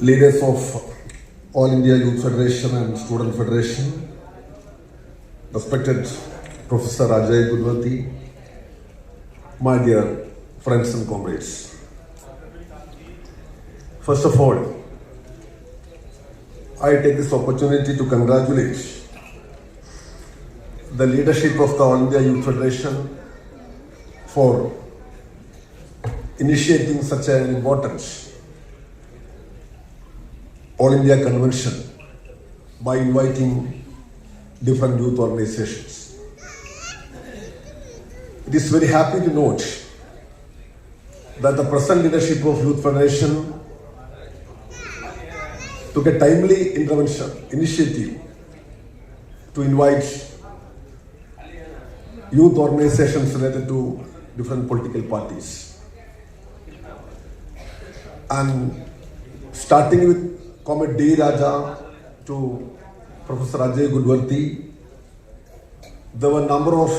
leaders of All India Youth Federation and Student Federation, respected Professor Ajay Gudwati, my dear friends and comrades. First of all, I take this opportunity to congratulate the leadership of the All India Youth Federation for initiating such an important All India Convention by inviting different youth organizations. It is very happy to note that the present leadership of Youth Federation took a timely initiative to invite youth organizations related to different political parties. And starting with Comrade D. Raja to Professor Ajay Gudwati, there were a number of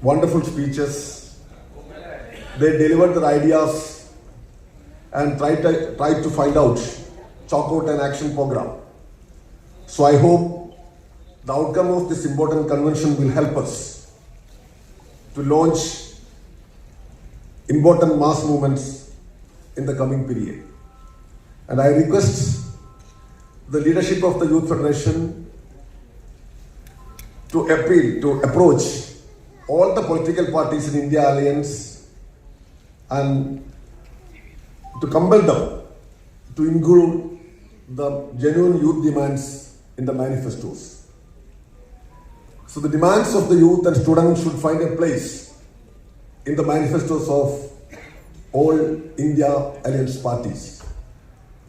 wonderful speeches. They delivered their ideas and tried to find out, chalk out an action program. So I hope the outcome of this important convention will help us to launch important mass movements in the coming period. And I request the leadership of the Youth Federation to approach all the political parties in India Alliance and to compel them to include the genuine youth demands in the manifestos. So the demands of the youth and students should find a place in the manifestos of all India Alliance parties.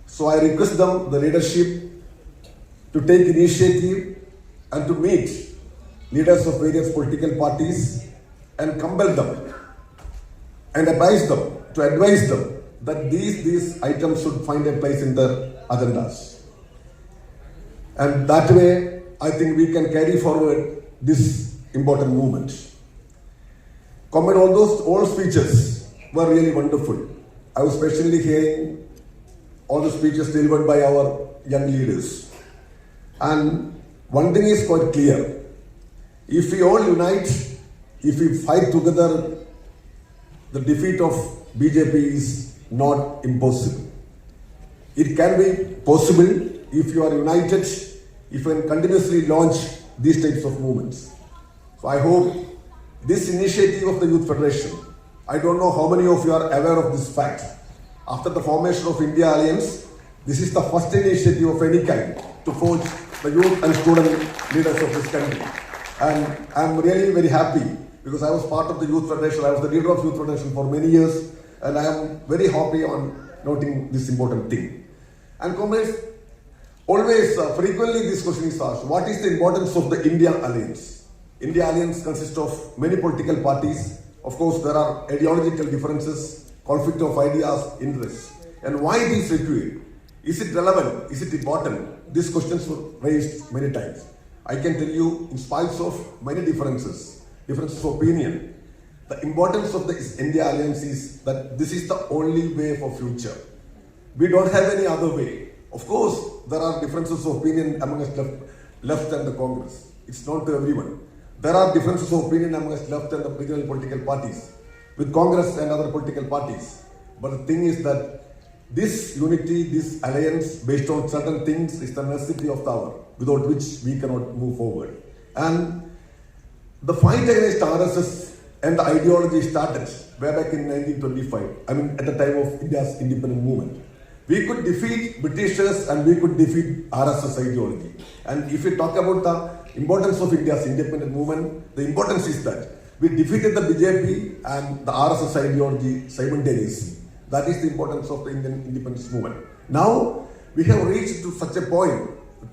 So I request them, the leadership, to take initiative and to meet leaders of various political parties and compel them and advise them that these items should find a place in their agendas. And that way, I think we can carry forward this important movement. Comment all speeches were really wonderful. I was especially hearing all the speeches delivered by our young leaders. And one thing is quite clear. If we all unite, if we fight together, the defeat of BJP is not impossible. It can be possible if you are united, if you can continuously launch these types of movements. So I hope this initiative of the Youth Federation, I don't know how many of you are aware of this fact. After the formation of India Alliance, this is the first initiative of any kind to forge the youth and student leaders of this country. And I'm really very happy because I was part of the Youth Federation. I was the leader of Youth Federation for many years, and I am very happy on noting this important thing. And comrades, always, frequently this question is asked, what is the importance of the India Alliance? India Alliance consists of many political parties. Of course, there are ideological differences, conflict of ideas, interests. And why it is required? Is it relevant? Is it important? These questions were raised many times. I can tell you, in spite of many differences of opinion, the importance of the India Alliance is that this is the only way for future. We don't have any other way. Of course, there are differences of opinion among us left and the Congress. It's not to everyone. There are differences of opinion among us left and the regional political parties, with Congress and other political parties. But the thing is that this unity, this alliance based on certain things is the necessity of the hour, without which we cannot move forward. And the fight against RSS and the ideology started way back in 1925, at the time of India's independent movement. We could defeat Britishers and we could defeat RSS ideology. And if we talk about the importance of India's independent movement, the importance is that we defeated the BJP and the RSS ideology simultaneously. That is the importance of the Indian independence movement. Now, we have reached to such a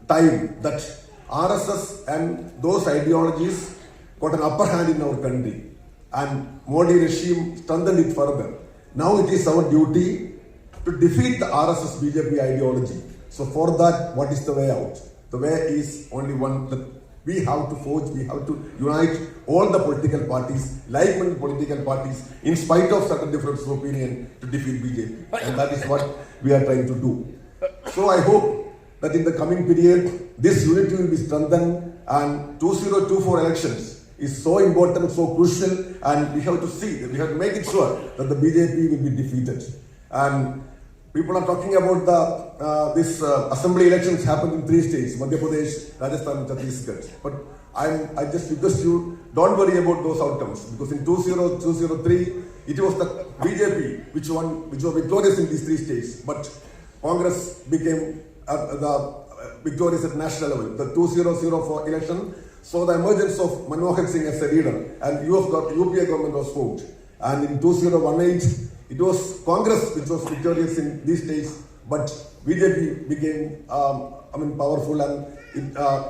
time that RSS and those ideologies got an upper hand in our country. And Modi regime strengthened it further. Now it is our duty to defeat the RSS BJP ideology. So for that, what is the way out? The way is only one, that we have to forge, we have to unite all the political parties, like-minded political parties, in spite of certain differences of opinion, to defeat BJP. And that is what we are trying to do. So I hope that in the coming period, this unity will be strengthened, and 2024 elections is so important, so crucial, and we have to see, we have to make it sure that the BJP will be defeated. And people are talking about this assembly elections happened in 3 states, Madhya Pradesh, Rajasthan, and Chhattisgarh. But I just request you, don't worry about those outcomes, because in 2003, it was the BJP which were victorious in these 3 states. But Congress became the victorious at national level. The 2004 election saw the emergence of Manmohan Singh as a leader, and UPA government was formed. And in 2018, it was Congress which was victorious in these states, but BJP became powerful, and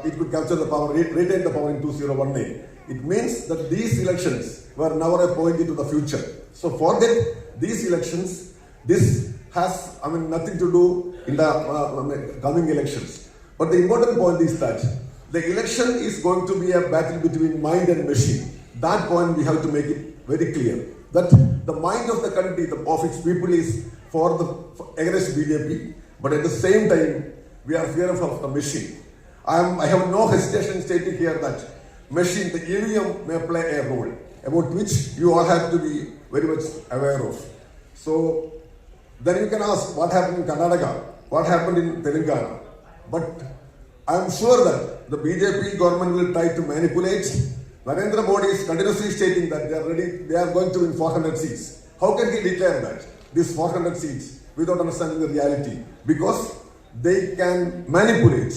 it could capture the power, retain the power in 2018. It means that these elections were never a point into the future. So forget these elections. This has nothing to do in the coming elections. But the important point is that the election is going to be a battle between mind and machine. That point we have to make it very clear. That the mind of the country, of its people, is against BJP, but at the same time, we are fearful of the machine. I have no hesitation in stating here that machine, the EVM, may play a role, about which you all have to be very much aware of. So then you can ask what happened in Karnataka, what happened in Telangana. But I am sure that the BJP government will try to manipulate. Narendra Modi is continuously stating that they are going to win 400 seats. How can he declare that, these 400 seats, without understanding the reality? Because they can manipulate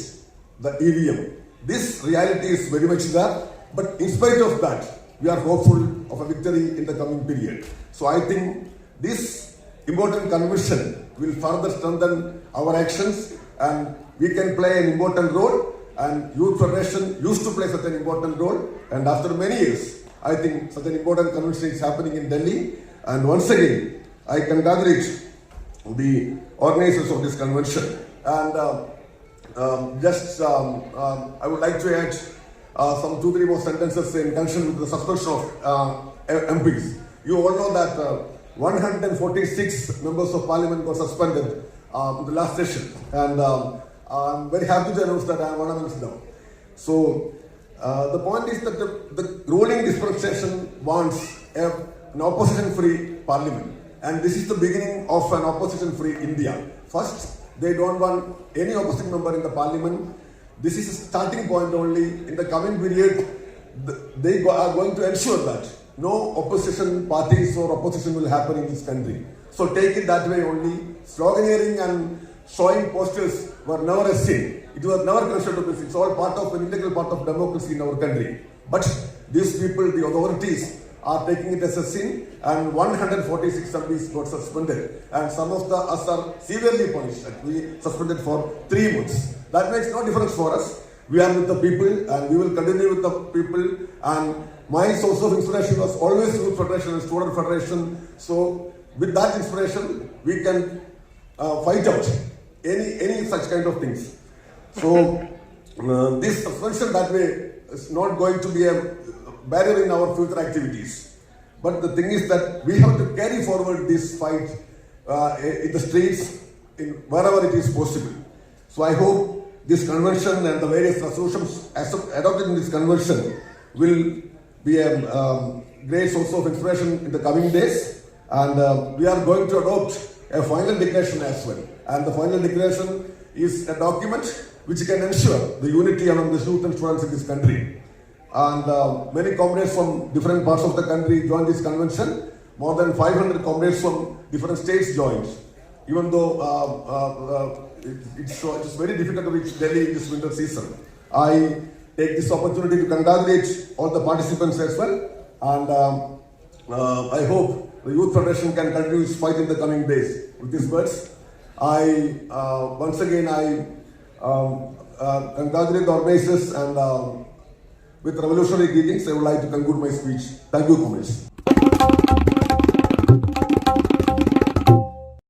the EVM. This reality is very much there, but in spite of that, we are hopeful of a victory in the coming period. So I think this important convention will further strengthen our actions, and we can play an important role. And Youth Federation used to play such an important role, and after many years, I think such an important convention is happening in Delhi. And once again, I congratulate the organizers of this convention. And I would like to add some 2-3 more sentences in connection with the suspension of MPs. You all know that 146 members of parliament were suspended in the last session, and I'm very happy to announce that I am one amongst them. So the point is that the ruling dispensation wants an opposition-free parliament, and this is the beginning of an opposition-free India. First, they don't want any opposition member in the parliament. This is a starting point only. In the coming period, they are going to ensure that no opposition parties or opposition will happen in this country. So take it that way only. Sloganeering and showing posters were never a sin. It was never considered to be sin. It's all part of an integral part of democracy in our country. But these people, the authorities, are taking it as a sin, and 146 MPs got suspended, and some of us are severely punished. We suspended for 3 months. That makes no difference for us. We are with the people, and we will continue with the people. And my source of inspiration was always Youth Federation and Student Federation. So with that inspiration, we can fight out any such kind of things. So this suspension that way is not going to be a barrier in our future activities. But the thing is that we have to carry forward this fight in the streets, in wherever it is possible. So I hope this convention and the various resolutions adopted in this convention will be a great source of inspiration in the coming days. And we are going to adopt a final declaration as well. And the final declaration is a document which can ensure the unity among the youth and students in this country. And many comrades from different parts of the country joined this convention. More than 500 comrades from different states joined. Even though it's very difficult to reach Delhi in this winter season. I take this opportunity to congratulate all the participants as well. And I hope the Youth Federation can continue its fight in the coming days. With these words, once again congratulate the organizers, and with revolutionary greetings, I would like to conclude my speech. Thank you, comrades.